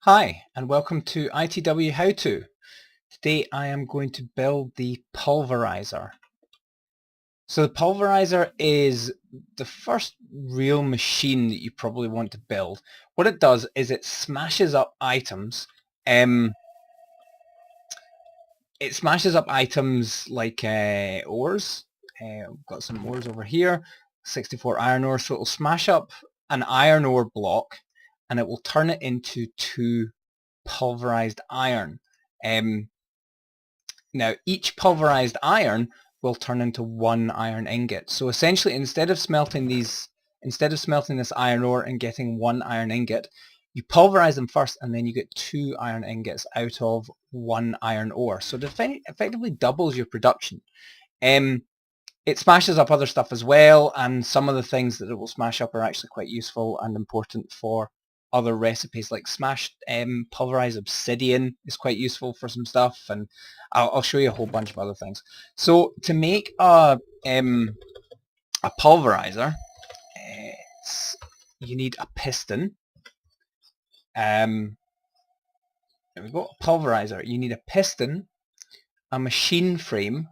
Hi and welcome to ITW Howto. Today I am going to build the Pulverizer. So the Pulverizer is the first real machine that you probably want to build. What it does is it smashes up items. It smashes up items like ores. I've got some ores over here, 64 iron ore, so it will smash up an iron ore block and it will turn it into 2 pulverized iron. Now each pulverized iron will turn into 1 iron ingot. So essentially instead of smelting this iron ore and getting 1 iron ingot, you pulverize them first and then you get 2 iron ingots out of 1 iron ore. So it effectively doubles your production. It smashes up other stuff as well, and some of the things that it will smash up are actually quite useful and important for other recipes, like smashed pulverized obsidian is quite useful for some stuff, and I'll show you a whole bunch of other things. So to make a pulverizer, you need a piston. There we go, a pulverizer. You need a piston, a machine frame,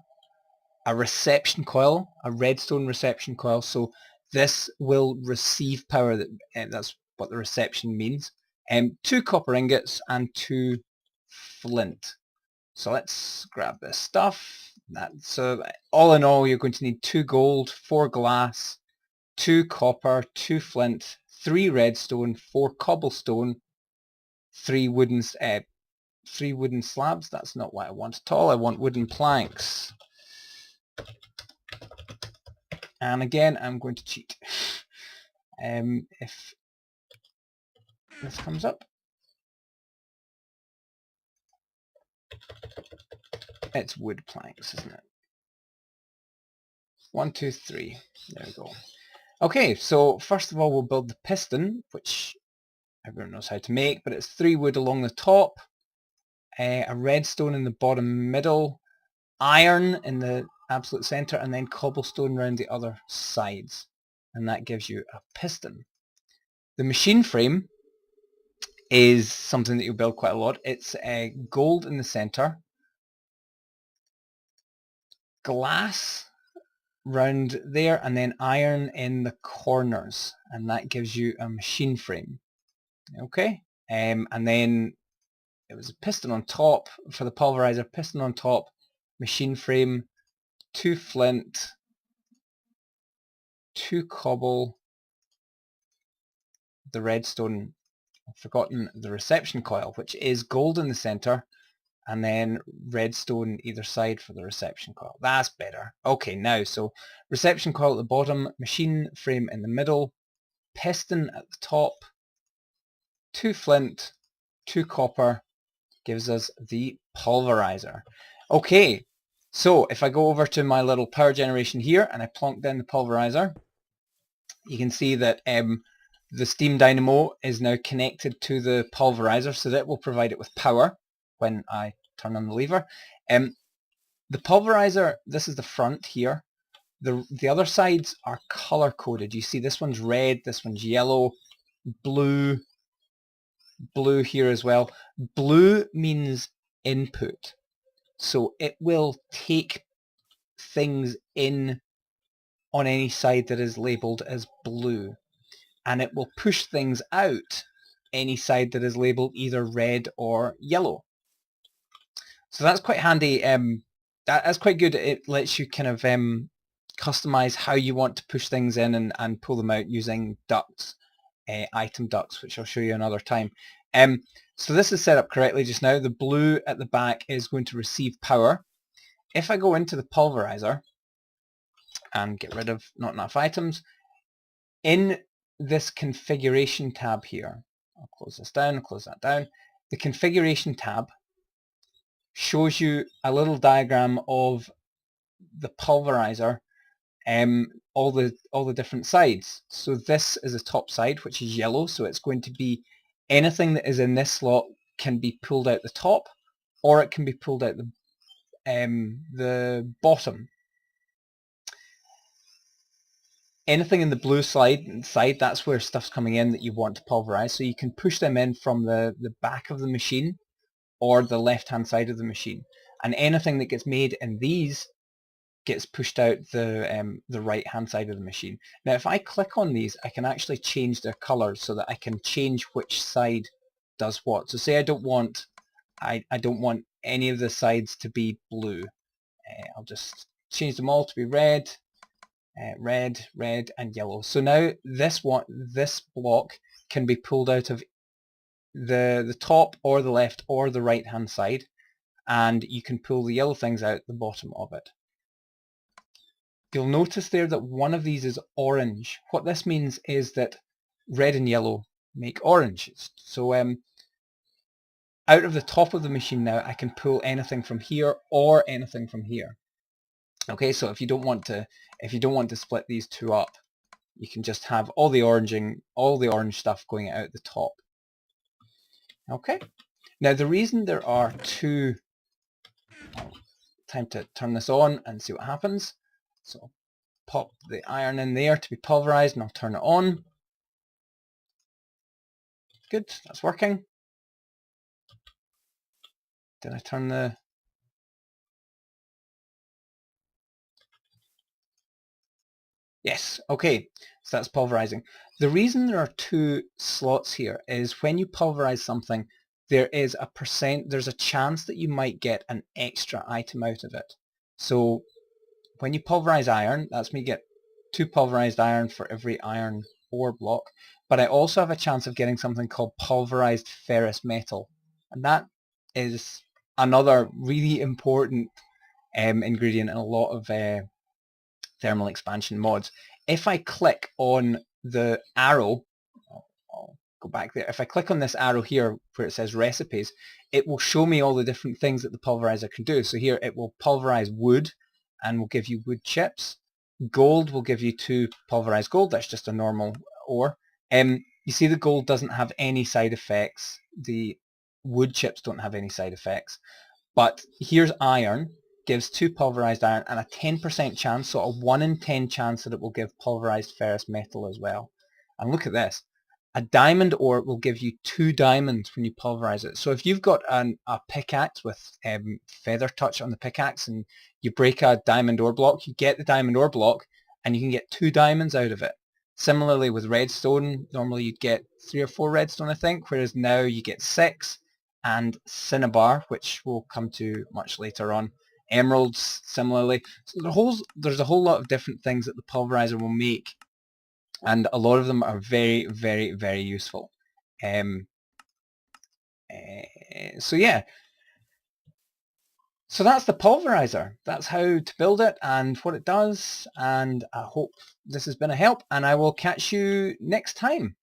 a reception coil, a redstone reception coil. So this will receive power. That's what the reception means. 2 copper ingots and 2 flint. So let's grab this stuff. So all in all, you're going to need 2 gold, 4 glass, 2 copper, 2 flint, 3 redstone, 4 cobblestone, 3 wooden slabs. That's not what I want at all. I want wooden planks. And again, I'm going to cheat. If this comes up, it's wood planks, isn't it? 1, 2, 3. There we go. Okay, so first of all, we'll build the piston, which everyone knows how to make, but it's 3 wood along the top, a redstone in the bottom middle, iron in the absolute center, and then cobblestone around the other sides. And that gives you a piston. The machine frame is something that you'll build quite a lot. It's gold in the center, glass round there, and then iron in the corners, and that gives you a machine frame. Okay, and then it was a piston on top for the pulverizer, piston on top, machine frame, 2 flint, 2 cobble, the redstone. I've forgotten the reception coil, which is gold in the center, and then redstone either side for the reception coil. That's better. Okay, now, so reception coil at the bottom, machine frame in the middle, piston at the top, 2 flint, 2 copper, gives us the pulverizer. Okay, so if I go over to my little power generation here and I plonk down the pulverizer, you can see that the steam dynamo is now connected to the pulverizer, so that will provide it with power when I turn on the lever. The pulverizer, this is the front here. The other sides are color coded. You see this one's red, this one's yellow, blue here as well. Blue means input. So it will take things in on any side that is labeled as blue, and it will push things out any side that is labeled either red or yellow. So that's quite handy. That's quite good. It lets you kind of customize how you want to push things in and pull them out using ducts, item ducts, which I'll show you another time. So this is set up correctly just now. The blue at the back is going to receive power. If I go into the pulverizer and get rid of not enough items, in this configuration tab here, I'll close this down, close that down. The configuration tab shows you a little diagram of the pulverizer, all the different sides. So this is the top side, which is yellow, so it's going to be anything that is in this slot can be pulled out the top, or it can be pulled out the bottom. anything in the blue side, that's where stuff's coming in that you want to pulverize. So you can push them in from the back of the machine or the left-hand side of the machine. And anything that gets made in these gets pushed out the right-hand side of the machine. Now, if I click on these, I can actually change their colors so that I can change which side does what. So say I don't want any of the sides to be blue. I'll just change them all to be red, red, red, and yellow. So now this block can be pulled out of the top or the left or the right hand side, and you can pull the yellow things out the bottom of it. You'll notice there that one of these is orange. What this means is that red and yellow make orange. So out of the top of the machine now, I can pull anything from here or anything from here. Okay, so if you don't want to split these two up, you can just have all the orange stuff going out the top. Okay. Now the reason there are two, time to turn this on and see what happens. So I'll pop the iron in there to be pulverized and I'll turn it on. Good, that's working. Did I turn the... Yes, okay, so that's pulverizing. The reason there are two slots here is when you pulverize something, there's a chance that you might get an extra item out of it. So when you pulverize iron, that's me get 2 pulverized iron for every iron ore block, but I also have a chance of getting something called pulverized ferrous metal, and that is another really important ingredient in a lot of thermal expansion mods. If I click on the arrow, I'll go back there, if I click on this arrow here where it says recipes, it will show me all the different things that the pulverizer can do. So here it will pulverize wood and will give you wood chips. Gold will give you 2 pulverized gold, that's just a normal ore. You see the gold doesn't have any side effects, the wood chips don't have any side effects, but here's iron, gives 2 pulverized iron and a 10% chance, so a 1 in 10 chance that it will give pulverized ferrous metal as well. And look at this, a diamond ore will give you 2 diamonds when you pulverize it. So if you've got a pickaxe with feather touch on the pickaxe and you break a diamond ore block, you get the diamond ore block and you can get 2 diamonds out of it. Similarly with redstone, normally you'd get 3 or 4 redstone I think, whereas now you get 6. And cinnabar, which we'll come to much later on. Emeralds, similarly. So there's a whole lot of different things that the pulverizer will make, and a lot of them are very, very, very useful. So yeah. So that's the pulverizer. That's how to build it and what it does, and I hope this has been a help, and I will catch you next time.